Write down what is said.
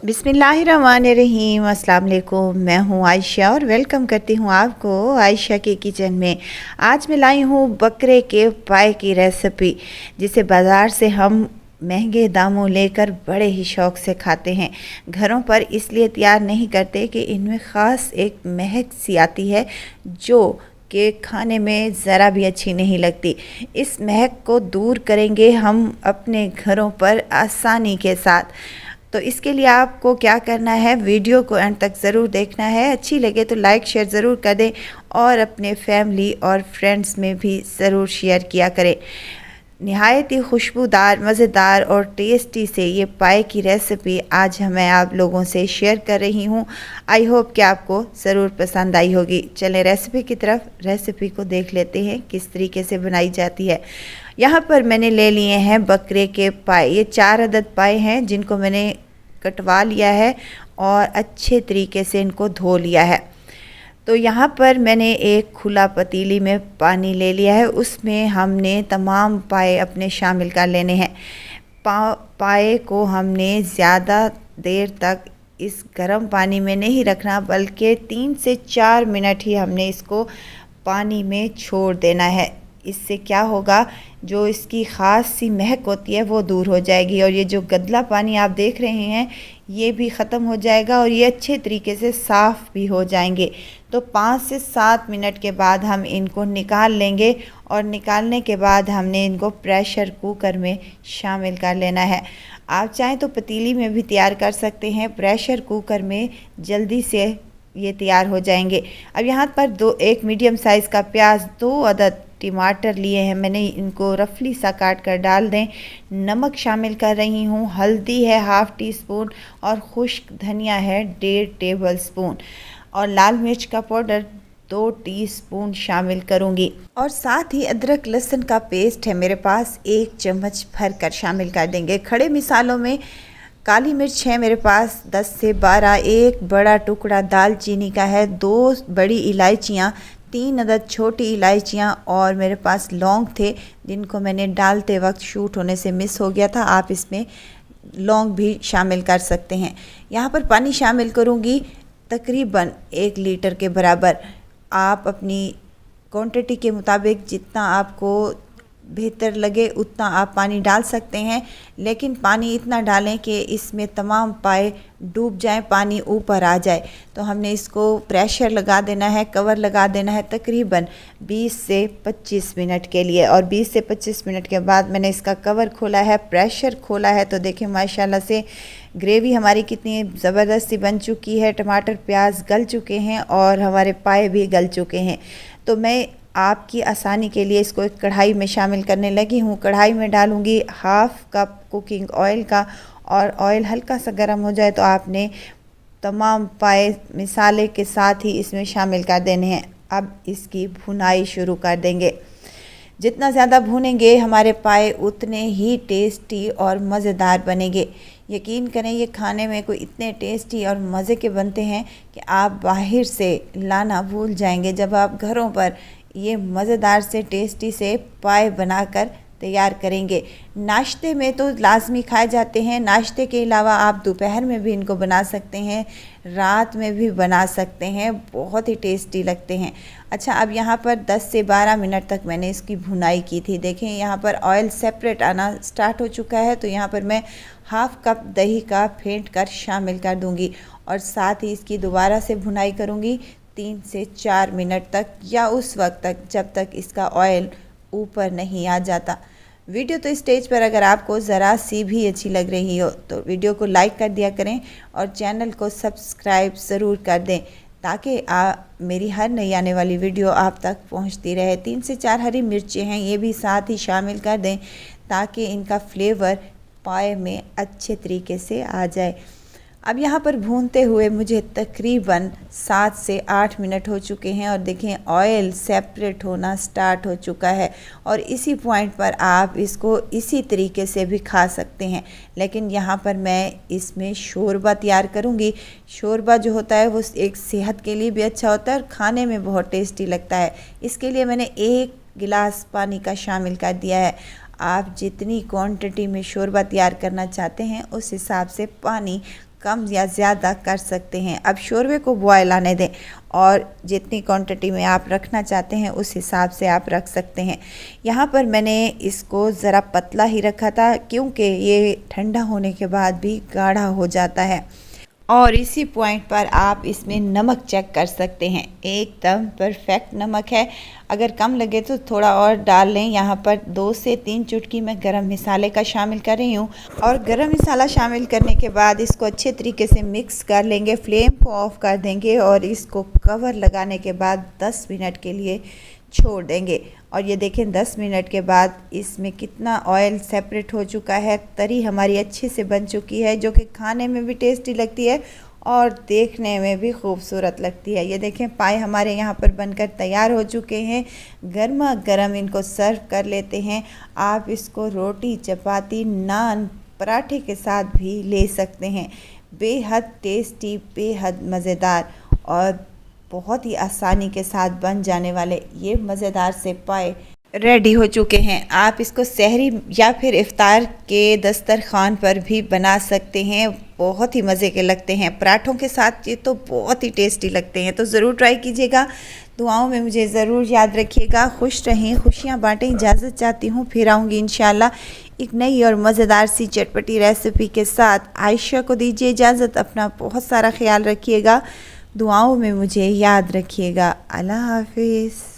बिस्मिल्लाहिर्रहमानिर्रहीम। अस्सलाम वालेकुम। मैं हूँ आयशा और वेलकम करती हूँ आपको आयशा के किचन में। आज मैं लाई हूँ बकरे के पाए की रेसिपी, जिसे बाज़ार से हम महंगे दामों लेकर बड़े ही शौक़ से खाते हैं। घरों पर इसलिए तैयार नहीं करते कि इनमें ख़ास एक महक सी आती है जो कि खाने में ज़रा भी अच्छी नहीं लगती। इस महक को दूर करेंगे हम अपने घरों पर आसानी के साथ। तो इसके लिए आपको क्या करना है, वीडियो को एंड तक ज़रूर देखना है। अच्छी लगे तो लाइक शेयर ज़रूर कर दें और अपने फैमिली और फ्रेंड्स में भी ज़रूर शेयर किया करें। नहायत ही खुशबूदार, मज़ेदार और टेस्टी से ये पाए की रेसिपी आज मैं आप लोगों से शेयर कर रही हूँ। आई होप कि आपको ज़रूर पसंद आई होगी। चलें रेसिपी की तरफ। रेसिपी को देख लेते हैं किस तरीके से बनाई जाती है। यहाँ पर मैंने ले लिए हैं बकरे के पाए। ये 4 अदद पाए हैं जिनको मैंने कटवा लिया है और अच्छे तरीके से इनको धो लिया है। तो यहाँ पर मैंने एक खुला पतीली में पानी ले लिया है, उसमें हमने तमाम पाए अपने शामिल कर लेने हैं। पाए को हमने ज़्यादा देर तक इस गर्म पानी में नहीं रखना, बल्कि 3 से 4 मिनट ही हमने इसको पानी में छोड़ देना है। इससे क्या होगा, जो इसकी ख़ास सी महक होती है वो दूर हो जाएगी और ये जो गदला पानी आप देख रहे हैं ये भी ख़त्म हो जाएगा और ये अच्छे तरीके से साफ़ भी हो जाएंगे। तो 5 से 7 मिनट के बाद हम इनको निकाल लेंगे और निकालने के बाद हमने इनको प्रेशर कुकर में शामिल कर लेना है। आप चाहें तो पतीली में भी तैयार कर सकते हैं, प्रेशर कुकर में जल्दी से ये तैयार हो जाएंगे। अब यहाँ पर एक मीडियम साइज़ का प्याज, 2 अदद टमाटर लिए हैं मैंने, इनको रफली सा काट कर डाल दें। नमक शामिल कर रही हूँ, हल्दी है 1/2 टीस्पून और खुश्क धनिया है 1.5 टेबल स्पून और लाल मिर्च का पाउडर 2 टीस्पून शामिल करूँगी। और साथ ही अदरक लहसुन का पेस्ट है मेरे पास 1 चम्मच भर कर शामिल कर देंगे। खड़े मिसालों में काली मिर्च है मेरे पास 10 से 12, एक बड़ा टुकड़ा दालचीनी का है, 2 बड़ी इलायचियाँ, 3 अदद छोटी इलायचियाँ और मेरे पास लौंग थे जिनको मैंने डालते वक्त शूट होने से मिस हो गया था। आप इसमें लौंग भी शामिल कर सकते हैं। यहाँ पर पानी शामिल करूँगी तकरीबन 1 लीटर के बराबर। आप अपनी क्वांटिटी के मुताबिक जितना आपको बेहतर लगे उतना आप पानी डाल सकते हैं, लेकिन पानी इतना डालें कि इसमें तमाम पाए डूब जाएं, पानी ऊपर आ जाए। तो हमने इसको प्रेशर लगा देना है, कवर लगा देना है तकरीबन 20 से 25 मिनट के लिए। और 20 से 25 मिनट के बाद मैंने इसका कवर खोला है, प्रेशर खोला है, तो देखें माशाल्लाह से ग्रेवी हमारी कितनी ज़बरदस्त सी बन चुकी है। टमाटर प्याज गल चुके हैं और हमारे पाए भी गल चुके हैं। तो मैं आपकी आसानी के लिए इसको एक कढ़ाई में शामिल करने लगी हूँ। कढ़ाई में डालूँगी 1/2 कप कुकिंग ऑयल का और ऑयल हल्का सा गर्म हो जाए तो आपने तमाम पाए मिसाले के साथ ही इसमें शामिल कर देने हैं। अब इसकी भुनाई शुरू कर देंगे। जितना ज़्यादा भूनेंगे हमारे पाए उतने ही टेस्टी और मज़ेदार बनेंगे। यकीन करें ये खाने में कोई इतने टेस्टी और मज़े के बनते हैं कि आप बाहर से लाना भूल जाएंगे जब आप घरों पर ये मज़ेदार से टेस्टी से पाए बनाकर तैयार करेंगे। नाश्ते में तो लाजमी खाए जाते हैं, नाश्ते के अलावा आप दोपहर में भी इनको बना सकते हैं, रात में भी बना सकते हैं, बहुत ही टेस्टी लगते हैं। अच्छा, अब यहाँ पर 10 से 12 मिनट तक मैंने इसकी भुनाई की थी। देखें यहाँ पर ऑयल सेपरेट आना स्टार्ट हो चुका है। तो यहाँ पर मैं 1/2 कप दही का फेंट कर शामिल कर दूँगी और साथ ही इसकी दोबारा से भुनाई करूँगी 3 से 4 मिनट तक, या उस वक्त तक जब तक इसका ऑयल ऊपर नहीं आ जाता। वीडियो तो स्टेज पर अगर आपको ज़रा सी भी अच्छी लग रही हो तो वीडियो को लाइक कर दिया करें और चैनल को सब्सक्राइब ज़रूर कर दें ताकि मेरी हर नई आने वाली वीडियो आप तक पहुंचती रहे। 3 से 4 हरी मिर्चें हैं, ये भी साथ ही शामिल कर दें ताकि इनका फ्लेवर पाए में अच्छे तरीके से आ जाए। अब यहाँ पर भूनते हुए मुझे तकरीबन 7 से 8 मिनट हो चुके हैं और देखें ऑयल सेपरेट होना स्टार्ट हो चुका है। और इसी पॉइंट पर आप इसको इसी तरीके से भी खा सकते हैं, लेकिन यहाँ पर मैं इसमें शोरबा तैयार करूँगी। शोरबा जो होता है वो एक सेहत के लिए भी अच्छा होता है और खाने में बहुत टेस्टी लगता है। इसके लिए मैंने 1 गिलास पानी का शामिल कर दिया है। आप जितनी क्वांटिटी में शोरबा तैयार करना चाहते हैं उस हिसाब से पानी कम या ज़्यादा कर सकते हैं। अब शोरबे को बॉयल आने दें और जितनी क्वांटिटी में आप रखना चाहते हैं उस हिसाब से आप रख सकते हैं। यहाँ पर मैंने इसको ज़रा पतला ही रखा था क्योंकि ये ठंडा होने के बाद भी गाढ़ा हो जाता है। और इसी पॉइंट पर आप इसमें नमक चेक कर सकते हैं, एकदम परफेक्ट नमक है। अगर कम लगे तो थोड़ा और डाल लें। यहाँ पर 2 से 3 चुटकी मैं गरम मसाले का शामिल कर रही हूँ और गरम मसाला शामिल करने के बाद इसको अच्छे तरीके से मिक्स कर लेंगे। फ्लेम को ऑफ कर देंगे और इसको कवर लगाने के बाद 10 मिनट के लिए छोड़ देंगे। और ये देखें 10 मिनट के बाद इसमें कितना ऑयल सेपरेट हो चुका है। तरी हमारी अच्छे से बन चुकी है जो कि खाने में भी टेस्टी लगती है और देखने में भी खूबसूरत लगती है। ये देखें पाए हमारे यहाँ पर बनकर तैयार हो चुके हैं। गर्मा गर्म इनको सर्व कर लेते हैं। आप इसको रोटी, चपाती, नान, पराठे के साथ भी ले सकते हैं। बेहद टेस्टी, बेहद मज़ेदार और बहुत ही आसानी के साथ बन जाने वाले ये मज़ेदार से पाए रेडी हो चुके हैं। आप इसको सहरी या फिर इफ्तार के दस्तरखान पर भी बना सकते हैं। बहुत ही मज़े के लगते हैं। पराठों के साथ ये तो बहुत ही टेस्टी लगते हैं। तो ज़रूर ट्राई कीजिएगा। दुआओं में मुझे ज़रूर याद रखिएगा। खुश रहें, खुशियाँ बाँटें। इजाज़त चाहती हूँ, फिर आऊँगी इंशाल्लाह एक नई और मज़ेदार सी चटपटी रेसिपी के साथ। आयशा को दीजिए इजाज़त। अपना बहुत सारा ख्याल रखिएगा। दुआओं में मुझे याद रखिएगा। अल्लाह हाफिज़।